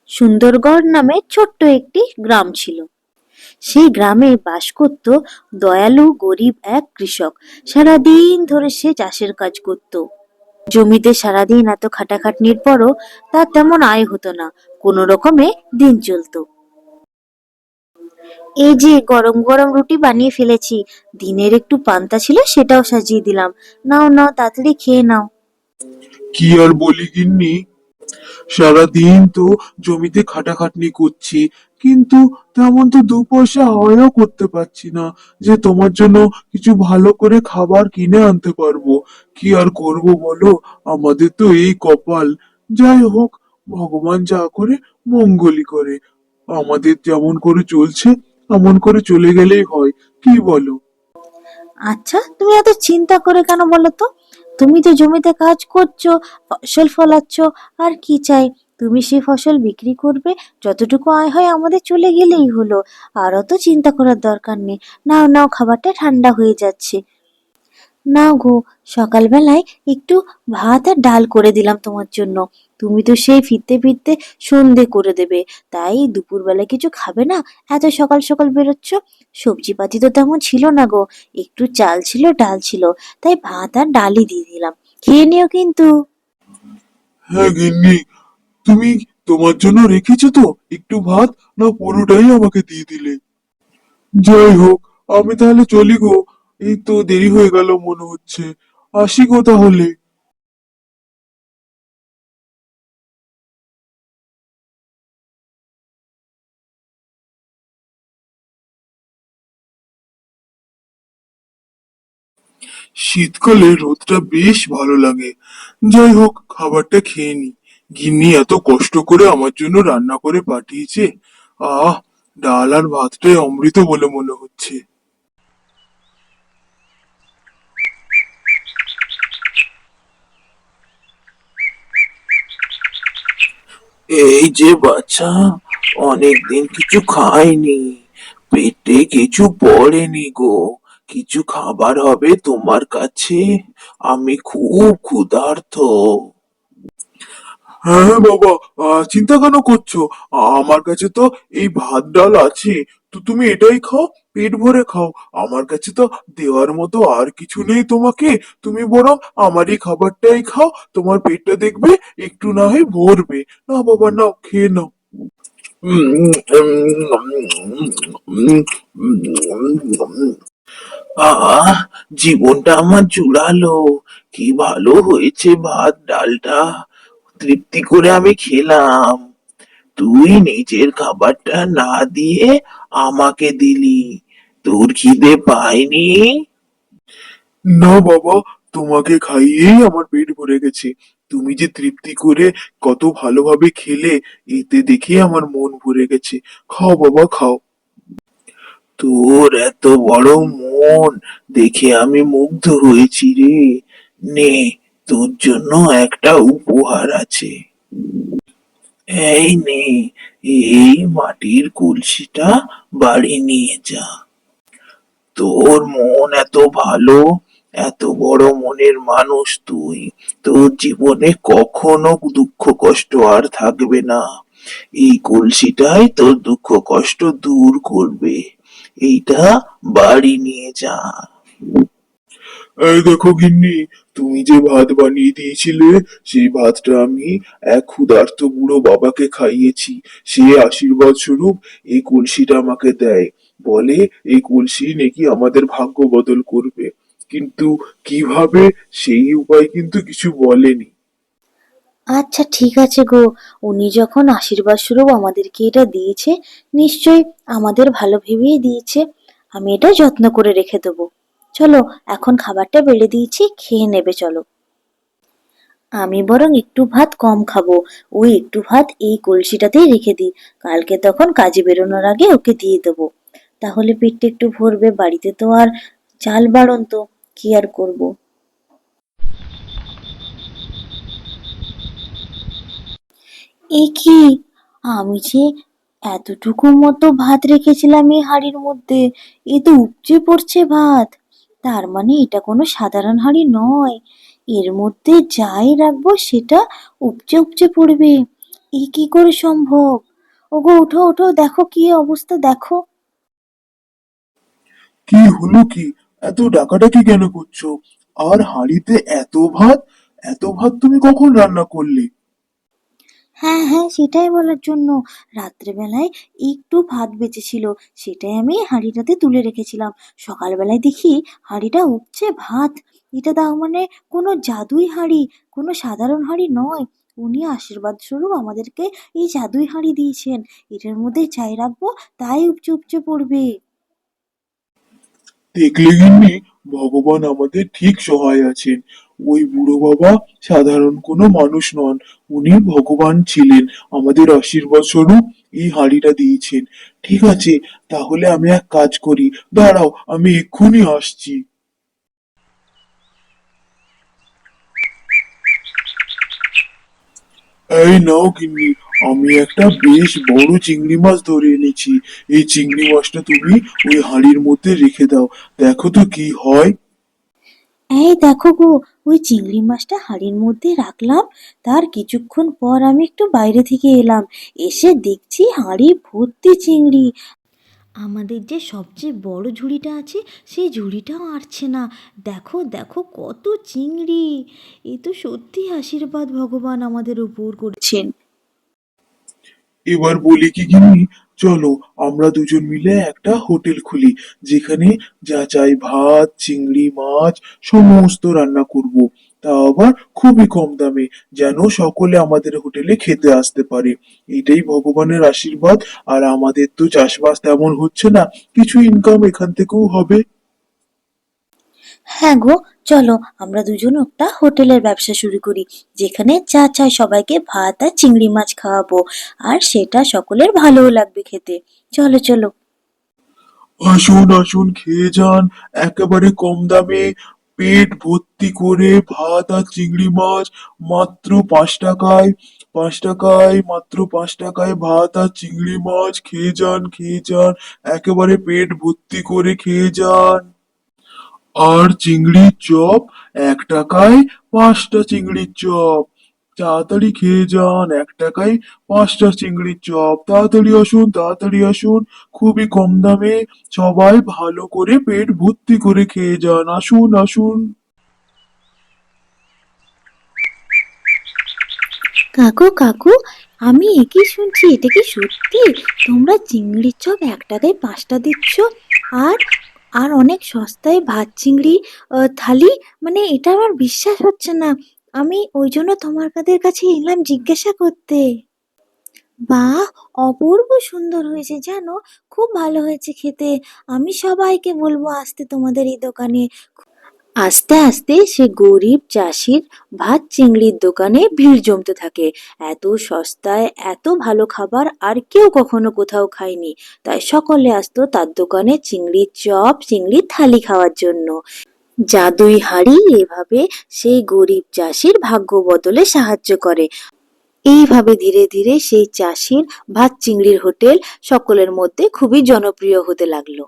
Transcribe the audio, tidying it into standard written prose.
সুন্দরগড় নামে ছোট্ট একটি গ্রাম ছিল। সেই গ্রামে বাস করত দয়ালু গরিব এক কৃষক। সারাদিন ধরে সে চাষের কাজ করত। জমিতে সারাদিন এত খাটাখাটনির পরও তার তেমন আয় হতো না। কোনো রকমে দিন চলতো। এই যে গরম গরম রুটি বানিয়ে ফেলেছি, দিনের একটু পান্তা ছিল সেটাও সাজিয়ে দিলাম। নাও নাও, তাড়াতাড়ি খেয়ে নাও। কি আর বলি গিন্নি, সারাদিন তো জমিতে খাটাখাটনি করছি, কিন্তু তেমন তো দু পয়সা আয়ও করতে পারছি না যে তোমার জন্য কিছু ভালো করে খাবার কিনে আনতে পারবো। কি আর করব বলো, আমাদের তো এই কপাল। যাই হোক, ভগবান যা করে মঙ্গলই করে। আমাদের যেমন করে চলছে তেমন করে চলে গেলেই হয়, কি বলো? আচ্ছা, তুমি এত চিন্তা করে কেন বলো তো? তুমি তো জমিতে কাজ করছো, ফসল ফলাচ্ছ, আর কি চাই? তুমি সেই ফসল বিক্রি করবে, যতটুকু আয় হয় আমাদের চলে গেলেই হলো। আর অত চিন্তা করার দরকার নেই। নাও নাও, খাবারটা ঠান্ডা হয়ে যাচ্ছে। না গো, সকালবেলায় একটু ভাত আর ডাল করে দিলাম তোমার জন্য। তুমি তো সেই ফিরতে ফিরতে সন্ধে করে দেবে, তাই দুপুরবেলায় কিছু খাবে না? এত সকাল সকাল বেরোচ্ছ। সবজিপাতি তো তেমন ছিল না গো, একটু চাল ছিল, ডাল ছিল, তাই ভাত আর ডালই দিয়ে দিলাম। খেয়ে নিও কিন্তু। হ্যাঁ গিন্নি, তুমি তোমার জন্য রেখেছো তো একটু ভাত, না পুরোটাই আমাকে দিয়ে দিলে? যাই হোক, আমি তাহলে চলি গো, এই তো দেরি হয়ে গেল মনে হচ্ছে। আসি গো তাহলে। শীতকালে রোদটা বেশ ভালো লাগে। যাই হোক, খাবারটা খেয়ে নি। গিন্নি এত কষ্ট করে আমার জন্য রান্না করে পাঠিয়েছে। আহ, ডাল আর ভাতটাই অমৃত বলে মনে হচ্ছে। এই যে বাচ্চা, অনেকদিন কিছু খাইনি, পেটে কিছু পড়েনি গো। কিছু খাবার হবে তোমার কাছে? আমি খুব ক্ষুধার্ত। হ্যাঁ হ্যাঁ বাবা, চিন্তা কেন করছো? আমার কাছে তো এই ভাত ডাল আছে, তো তুমি এটাই খাও, পেট ভরে খাও। আমার কাছে তো দেওয়ার মতো আর কিছু নেই তোমাকে। তুমি বরং আমার এই খাবারটাই খাও, তোমার পেটটা দেখবে একটু না হয় ভরবে। না বাবা, নাও খেয়ে নাও। আহ, জীবনটা আমার জুড়ালো। কি ভালো হয়েছে ভাত ডালটা, তৃপ্তি করে আমি খেলাম। তুই নিজের খাবারটা না দিয়ে আমাকে দিলি, তোর খিদে পায়নি? না বাবা, তোমাকে খাইয়েই আমার পেট ভরে গেছে। তুমি যে তৃপ্তি করে কত ভালোভাবে খেলে, এতে দেখে আমার মন ভরে গেছে। খাও বাবা, খাও। তোর এত বড় মন দেখে আমি মুগ্ধ হয়েছি রে। নে, তোর জন্য একটা উপহার আছে। এই নে, এই মাটির কলসিটা বাড়ি নিয়ে যা। তোর মন এত ভালো, এত বড় মনের মানুষ তুই, তোর জীবনে কখনো দুঃখ কষ্ট আর থাকবে না। এই কলসিটাই তোর দুঃখ কষ্ট দূর করবে। এইটা বাড়ি নিয়ে যা। এই দেখো গিন্নি, তুমি যে ভাত বানিয়ে দিয়েছিলে, সেই ভাতটা আমি এক ক্ষুধার্ত বুড়ো বাবাকে খাইয়েছি। সে আশীর্বাদ স্বরূপ এই কলসিটা আমাকে দেয়, বলে এই কলসি নাকি আমাদের ভাগ্য বদল করবে। কিন্তু কিভাবে, সেই উপায় কিন্তু কিছু বলেনি। আচ্ছা ঠিক আছে গো, উনি যখন আশীর্বাদ স্বরূপ আমাদেরকে এটা দিয়েছে, নিশ্চয়ই আমাদের ভালো ভেবেই দিয়েছে। আমি এটা যত্ন করে রেখে দেবো। চলো, এখন খাবারটা বেড়ে দিয়েছি, খেয়ে নেবে চলো। আমি বরং একটু ভাত কম খাবো, ওই একটু ভাত এই কলসিটাতেই রেখে দিই। কালকে তখন কাজে বেরোনোর আগে ওকে দিয়ে দেবো, তাহলে পেটটা একটু ভরবে। বাড়িতে তো আর চাল বাড়ন্ত, কি আর করব। এ কি, আমি যে এতটুকু মতো ভাত রেখেছিলাম এই হাঁড়ির মধ্যে, এ তো উপচে পড়ছে ভাত। তার মানে এটা কোনো সাধারণ হাঁড়ি নয়, এর মধ্যে যাই রাখবো সেটা উপচে উপচে পড়বে। এ কি করে সম্ভব? ওগো ওঠো ওঠো, দেখো কি অবস্থা দেখো। কি হলো কি? এত ডাকাডাকি কেন করছো? আর হাঁড়িতে এত ভাত তুমি কখন রান্না করলে? হ্যাঁ হ্যাঁ, সেটাই বলার জন্য। রাত্রেবেলায় একটু ভাত বেঁচেছিল, সেটাই আমি হাঁড়িটাতে তুলে রেখেছিলাম। সকালবেলায় দেখি হাঁড়িটা উপচে ভাত। এটা তার মানে কোনো জাদুই হাঁড়ি, কোনো সাধারণ হাঁড়ি নয়। উনি আশীর্বাদ স্বরূপ আমাদেরকে এই জাদুই হাঁড়ি দিয়েছেন। এটার মধ্যে যাই রাখবো তাই উপচে উপচে পড়বে। দেখলে গিন্নি, ভগবান আমাদের ঠিক সহায় আছেন। ওই বুড়ো বাবা সাধারণ কোনো মানুষ নন, উনি ভগবান ছিলেন, আমাদের আশীর্বাদ স্বরূপ এই হাঁড়িটা দিয়েছেন। ঠিক আছে, তাহলে আমি এক কাজ করি, দাঁড়াও আমি এক্ষুনি আসছি। এই নাও গিন্নি, আমি একটা বেশ বড় চিংড়ি মাছ ধরে এনেছি। এই চিংড়ি মাছটা তুমি ওই হাঁড়ির মধ্যে রেখে দাও, দেখো তো কি হয়। এই দেখো গো, ওই চিংড়ি মাছটা হাঁড়ির মধ্যে রাখলাম। তার কিছুক্ষণ পর আমি একটু বাইরে থেকে এলাম। এসে দেখছি হাঁড়ি ভর্তি চিংড়ি। আমাদের যে সবচেয়ে বড় ঝুড়িটা আছে সেই ঝুড়িটাও আটছে না। দেখো দেখো কত চিংড়ি! এ তো সত্যি আশীর্বাদ ভগবান আমাদের উপর করেছেন। এবার বলি কি গিন্নি, চলো আমরা দুজন মিলে একটা হোটেল খুলি, যেখানে যা চাই ভাত চিংড়ি মাছ সমস্ত রান্না করব, তা আবার খুবই কম দামে, যেন সকলে আমাদের হোটেলে খেতে আসতে পারে। এটাই ভগবানের আশীর্বাদ। আর আমাদের তো চাষবাস তেমন হচ্ছে না, কিছু ইনকাম এখান থেকেও হবে। হ্যাঁ গো, চলো আমরা দুজন একটা হোটেলের ব্যবসা শুরু করি, যেখানে যা চাই সবাইকে ভাত আর চিংড়ি মাছ খাওয়াবো। আর সেটা সকলের ভালোও লাগবে খেতে। চলো চলো। আসুন আসুন, খেয়ে যান একেবারে কম দামে, পেট ভর্তি করে ভাত আর চিংড়ি মাছ, মাত্র 5 টাকায়। 5 টাকায়, মাত্র 5 টাকায় ভাত আর চিংড়ি মাছ, খেয়ে যান খেয়ে যান, একেবারে পেট ভর্তি করে খেয়ে যান। আর চিংড়ির চপ 1 টাকায় 5টা চিংড়ির চপ, তাড়াতাড়ি খেয়ে যান, 1 টাকায় 5টা চিংড়ির চপ, তাড়াতাড়ি আসুন তাড়াতাড়ি আসুন, খুবই কম দামে, সবাই ভালো করে পেট ভর্তি করে খেয়ে যান, আসুন আসুন। কাকু কাকু, আমি একই শুনছি, এটা কি সত্যি? তোমরা চিংড়ির চপ 1 টাকায় 5টা দিচ্ছ? আর আর অনেক সস্তায় ভাত চিংড়ি থালি? মানে এটা আমার বিশ্বাস হচ্ছে না। আমি ওই জন্য তোমার কাদের কাছে এলাম জিজ্ঞাসা করতে। বাহ, অপূর্ব সুন্দর হয়েছে জানো, খুব ভালো হয়েছে খেতে। আমি সবাইকে বলবো আসতে তোমাদের এই দোকানে। আস্তে আস্তে সে গরিব চাষির ভাত চিংড়ির দোকানে ভিড় জমতে থাকে। এত সস্তায় এত ভালো খাবার আর কেউ কখনো কোথাও খায়নি। তাই সকলে আসতো তার দোকানে চিংড়ির চপ চিংড়ির থালি খাওয়ার জন্য। জাদুই হাঁড়ি এভাবে সেই গরিব চাষির ভাগ্য বদলে সাহায্য করে। এইভাবে ধীরে ধীরে সেই চাষির ভাত চিংড়ির হোটেল সকলের মধ্যে খুবই জনপ্রিয় হতে লাগলো।